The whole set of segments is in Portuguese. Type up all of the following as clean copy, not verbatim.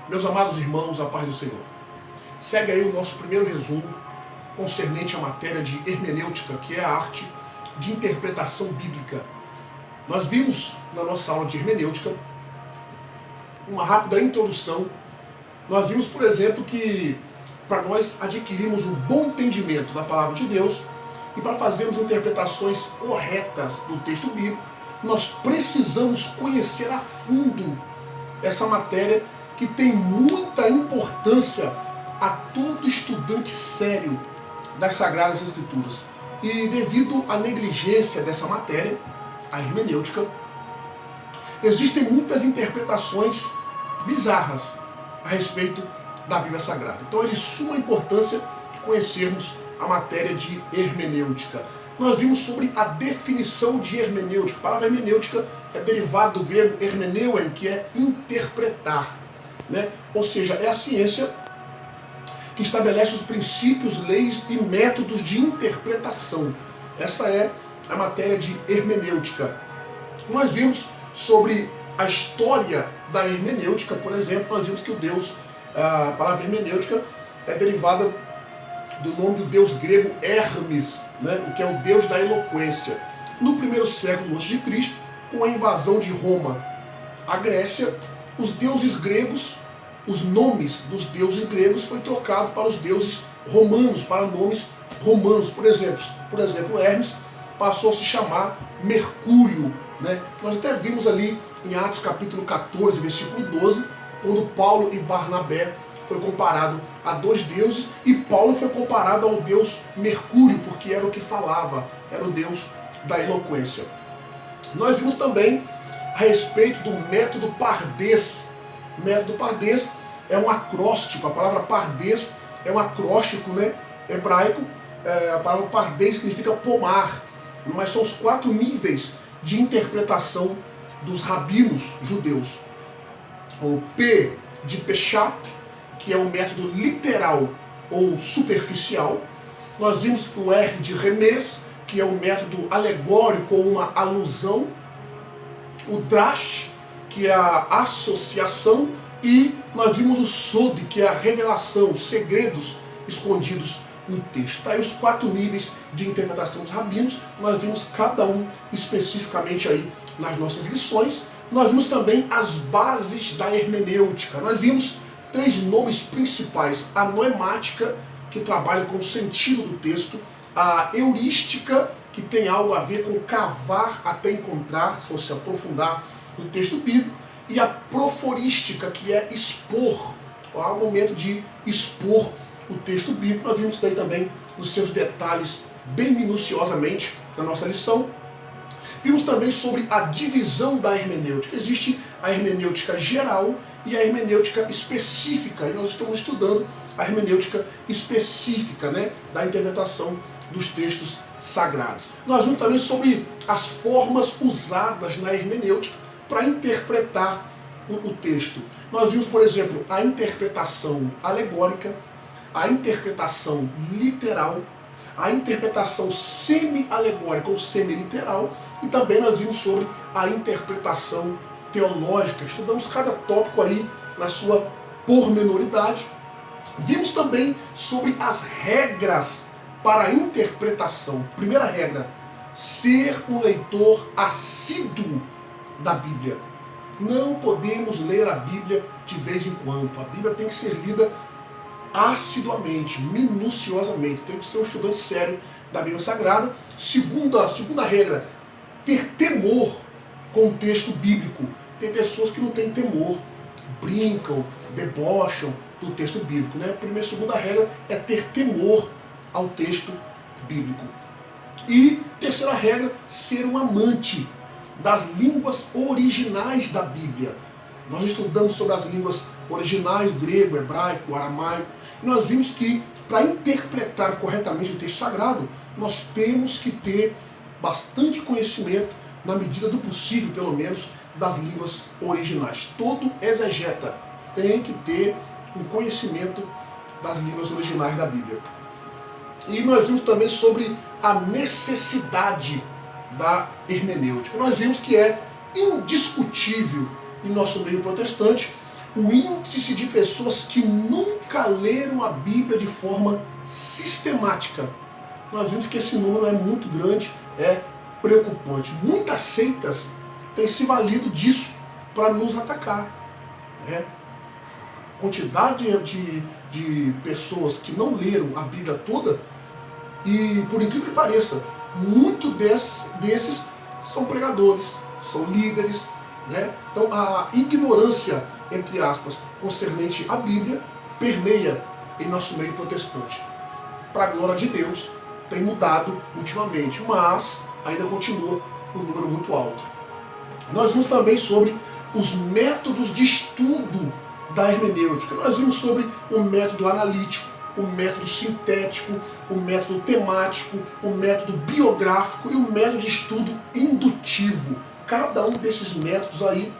Meus amados irmãos, a paz do Senhor. Segue aí o nosso primeiro resumo concernente à matéria de hermenêutica, que é a arte de interpretação bíblica. Nós vimos na nossa aula de hermenêutica uma rápida introdução. Nós vimos, por exemplo, que para nós adquirirmos um bom entendimento da palavra de Deus e para fazermos interpretações corretas do texto bíblico, nós precisamos conhecer a fundo essa matéria que tem muita importância a todo estudante sério das Sagradas Escrituras. E devido à negligência dessa matéria, a hermenêutica, existem muitas interpretações bizarras a respeito da Bíblia Sagrada. Então é de suma importância conhecermos a matéria de hermenêutica. Nós vimos sobre a definição de hermenêutica. A palavra hermenêutica é derivada do grego hermeneuen, que é interpretar, né? Ou seja, é a ciência que estabelece os princípios, leis e métodos de interpretação. Essa é a matéria de hermenêutica. Nós vimos sobre a história da hermenêutica, por exemplo, nós vimos que a palavra hermenêutica é derivada do nome do deus grego Hermes, né, que é o deus da eloquência. No primeiro século a.C., com a invasão de Roma à Grécia, os deuses gregos, os nomes dos deuses gregos foi trocado para os deuses romanos, para nomes romanos. Por exemplo, Hermes passou a se chamar Mercúrio, né? Nós até vimos ali em Atos capítulo 14, versículo 12, quando Paulo e Barnabé foi comparado a dois deuses, e Paulo foi comparado ao deus Mercúrio, porque era o que falava, era o deus da eloquência. Nós vimos também a respeito do método pardês. O método pardês é um acróstico, a palavra pardês é um acróstico, né, hebraico. A palavra pardês significa pomar, mas são os 4 níveis de interpretação dos rabinos judeus. O P de Peshat, que é o método literal ou superficial. Nós vimos o R de Remez, que é o método alegórico ou uma alusão. O Drash, que é a associação. E nós vimos o Sod, que é a revelação, os segredos escondidos no texto. Está aí os 4 níveis de interpretação dos rabinos. Nós vimos cada um especificamente aí nas nossas lições. Nós vimos também as bases da hermenêutica. Nós vimos 3 nomes principais: a noemática, que trabalha com o sentido do texto; a heurística, que tem algo a ver com cavar até encontrar, ou se aprofundar no texto bíblico; e a proforística, que é expor, há um momento de expor o texto bíblico. Nós vimos isso daí também nos seus detalhes, bem minuciosamente, na nossa lição. Vimos também sobre a divisão da hermenêutica. Existe a hermenêutica geral e a hermenêutica específica. E nós estamos estudando a hermenêutica específica, né, da interpretação dos textos sagrados. Nós vimos também sobre as formas usadas na hermenêutica para interpretar o texto. Nós vimos, por exemplo, a interpretação alegórica, a interpretação literal, a interpretação semi-alegórica ou semi-literal, e também nós vimos sobre a interpretação teológica. Estudamos cada tópico aí na sua pormenoridade. Vimos também sobre as regras para a interpretação. Primeira regra: ser um leitor assíduo da Bíblia. Não podemos ler a Bíblia de vez em quando. A Bíblia tem que ser lida assiduamente, minuciosamente. Tem que ser um estudante sério da Bíblia Sagrada. Segunda regra: ter temor com o texto bíblico. Tem pessoas que não têm temor, brincam, debocham do texto bíblico, né? Segunda regra é ter temor ao texto bíblico. E terceira regra: ser um amante das línguas originais da Bíblia. Nós estudamos sobre as línguas originais, grego, hebraico, aramaico, e nós vimos que para interpretar corretamente o texto sagrado, nós temos que ter bastante conhecimento, na medida do possível, pelo menos, das línguas originais. Todo exegeta tem que ter um conhecimento das línguas originais da Bíblia. E nós vimos também sobre a necessidade da hermenêutica. Nós vimos que é indiscutível em nosso meio protestante o índice de pessoas que nunca leram a Bíblia de forma sistemática. Nós vimos que esse número é muito grande, é preocupante. Muitas seitas têm se valido disso para nos atacar. Né? Quantidade de pessoas que não leram a Bíblia toda, e por incrível que pareça, muitos desses são pregadores, são líderes. Né? Então a ignorância, entre aspas, concernente à Bíblia, permeia em nosso meio protestante. Para a glória de Deus, tem mudado ultimamente, mas ainda continua um número muito alto. Nós vimos também sobre os métodos de estudo da hermenêutica. Nós vimos sobre o método analítico, o método sintético, o método temático, o método biográfico e o método de estudo indutivo. Cada um desses métodos aí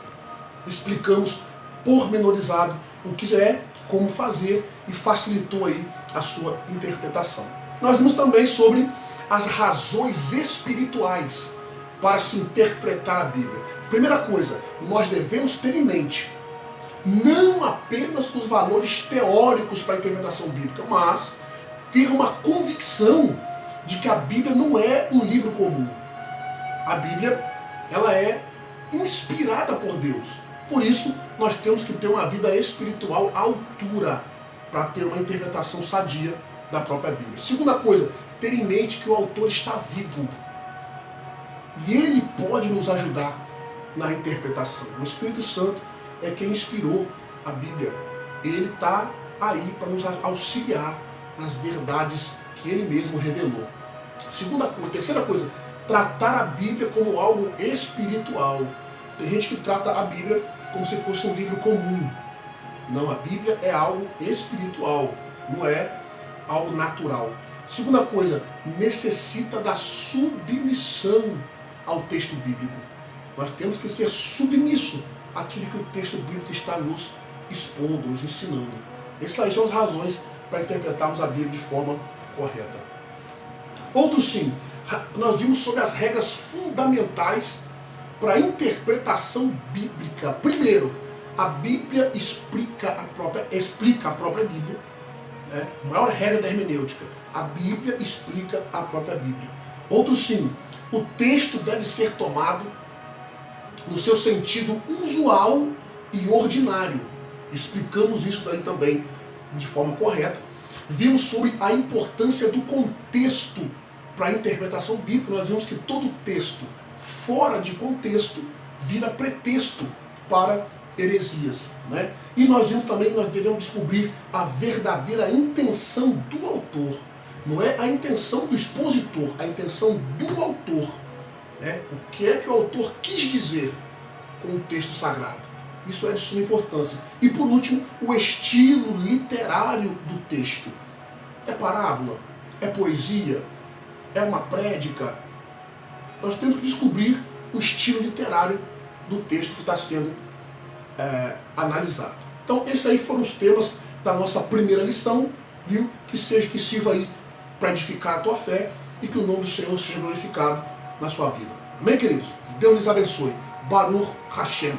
explicamos pormenorizado o que é, como fazer, e facilitou aí a sua interpretação. Nós vimos também sobre as razões espirituais para se interpretar a Bíblia. Primeira coisa, nós devemos ter em mente não apenas os valores teóricos para a interpretação bíblica, mas ter uma convicção de que a Bíblia não é um livro comum. A Bíblia, ela é inspirada por Deus. Por isso, nós temos que ter uma vida espiritual à altura para ter uma interpretação sadia da própria Bíblia. Segunda coisa, ter em mente que o autor está vivo. E ele pode nos ajudar na interpretação. O Espírito Santo é quem inspirou a Bíblia. Ele está aí para nos auxiliar nas verdades que ele mesmo revelou. Terceira coisa, tratar a Bíblia como algo espiritual. Tem gente que trata a Bíblia como se fosse um livro comum. Não, a Bíblia é algo espiritual, não é algo natural. Segunda coisa, necessita da submissão ao texto bíblico. Nós temos que ser submissos àquilo que o texto bíblico está nos expondo, nos ensinando. Essas aí são as razões para interpretarmos a Bíblia de forma correta. Outro sim, nós vimos sobre as regras fundamentais para a interpretação bíblica. Primeiro, a Bíblia explica a própria Bíblia. Né? A maior regra da hermenêutica. A Bíblia explica a própria Bíblia. Outro sim, o texto deve ser tomado no seu sentido usual e ordinário. Explicamos isso daí também de forma correta. Vimos sobre a importância do contexto para a interpretação bíblica. Nós vimos que todo texto fora de contexto vira pretexto para heresias. Né? E nós vimos também que nós devemos descobrir a verdadeira intenção do autor. Não é a intenção do expositor, a intenção do autor. Né? O que é que o autor quis dizer com o texto sagrado. Isso é de suma importância. E por último, o estilo literário do texto. É parábola? É poesia? É uma prédica? Nós temos que descobrir o estilo literário do texto que está sendo analisado. Então, esses aí foram os temas da nossa primeira lição, viu? Que sirva aí para edificar a tua fé e que o nome do Senhor seja glorificado na sua vida. Amém, queridos? Deus lhes abençoe. Baruch Hashem.